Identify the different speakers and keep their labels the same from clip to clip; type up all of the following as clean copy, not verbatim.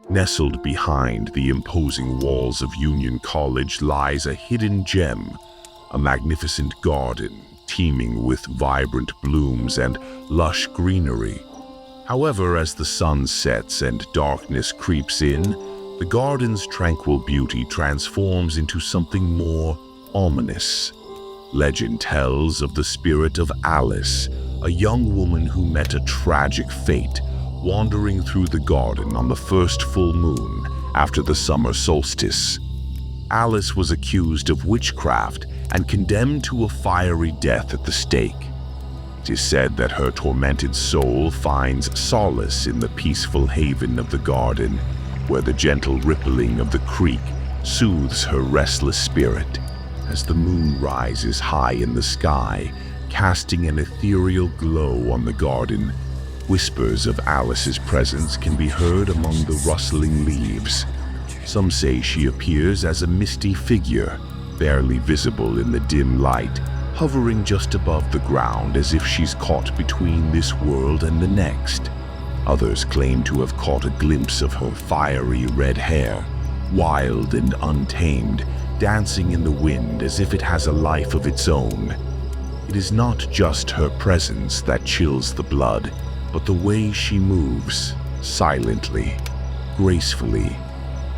Speaker 1: Nestled behind the imposing walls of Union College lies a hidden gem, a magnificent garden teeming with vibrant blooms and lush greenery. However, as the sun sets and darkness creeps in, the garden's tranquil beauty transforms into something more ominous. Legend tells of the spirit of Alice, a young woman who met a tragic fate wandering through the garden on the first full moon after the summer solstice. Alice was accused of witchcraft and condemned to a fiery death at the stake. It is said that her tormented soul finds solace in the peaceful haven of the garden, where the gentle rippling of the creek soothes her restless spirit. As the moon rises high in the sky, casting an ethereal glow on the garden, whispers of Alice's presence can be heard among the rustling leaves. Some say she appears as a misty figure, barely visible in the dim light, hovering just above the ground as if she's caught between this world and the next. Others claim to have caught a glimpse of her fiery red hair, wild and untamed, dancing in the wind as if it has a life of its own. It is not just her presence that chills the blood, but the way she moves, silently, gracefully,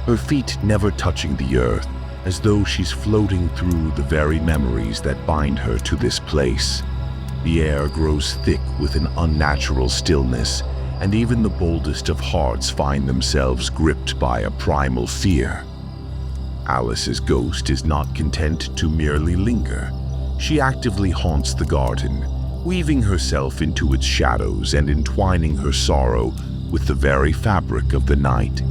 Speaker 1: her feet never touching the earth, as though she's floating through the very memories that bind her to this place. The air grows thick with an unnatural stillness, and even the boldest of hearts find themselves gripped by a primal fear. Alice's ghost is not content to merely linger. She actively haunts the garden, weaving herself into its shadows and entwining her sorrow with the very fabric of the night.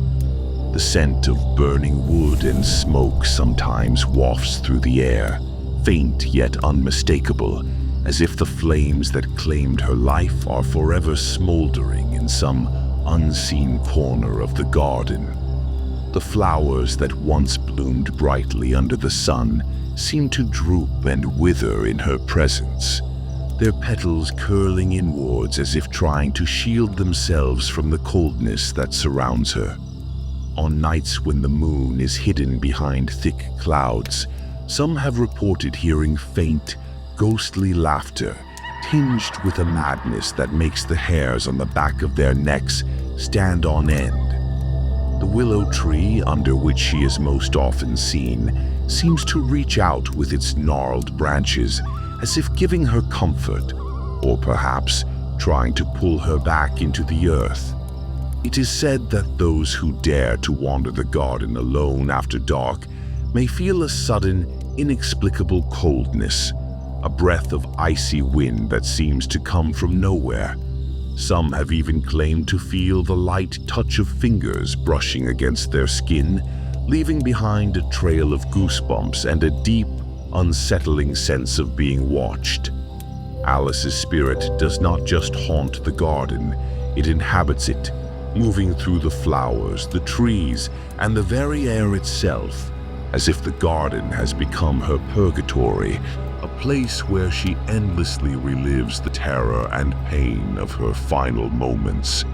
Speaker 1: The scent of burning wood and smoke sometimes wafts through the air, faint yet unmistakable, as if the flames that claimed her life are forever smoldering in some unseen corner of the garden. The flowers that once bloomed brightly under the sun seem to droop and wither in her presence, their petals curling inwards as if trying to shield themselves from the coldness that surrounds her. On nights when the moon is hidden behind thick clouds, some have reported hearing faint, ghostly laughter, tinged with a madness that makes the hairs on the back of their necks stand on end. The willow tree under which she is most often seen seems to reach out with its gnarled branches, as if giving her comfort, or perhaps trying to pull her back into the earth. It is said that those who dare to wander the garden alone after dark may feel a sudden, inexplicable coldness, a breath of icy wind that seems to come from nowhere. Some have even claimed to feel the light touch of fingers brushing against their skin, leaving behind a trail of goosebumps and a deep, unsettling sense of being watched. Alice's spirit does not just haunt the garden, it inhabits it, moving through the flowers, the trees, and the very air itself, as if the garden has become her purgatory, a place where she endlessly relives the terror and pain of her final moments.